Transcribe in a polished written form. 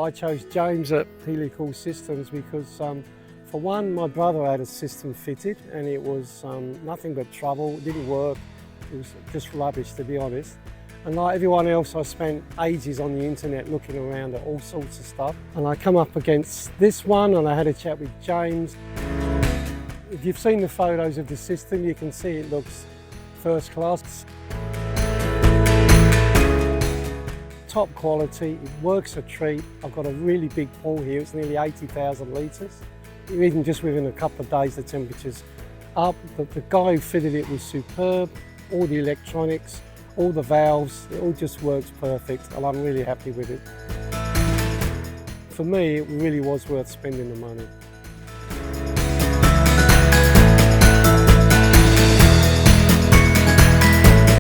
I chose James at Heliocol Systems because for one, my brother had a system fitted and it was nothing but trouble. It didn't work. It was just rubbish, to be honest. And like everyone else, I spent ages on the internet looking around at all sorts of stuff. And I come up against this one and I had a chat with James. If you've seen the photos of the system, you can see it looks first class. Top quality, it works a treat. I've got a really big pool here, it's nearly 80,000 litres. Even just within a couple of days the temperature's up. The guy who fitted it was superb. All the electronics, all the valves, it all just works perfect and I'm really happy with it. For me, it really was worth spending the money.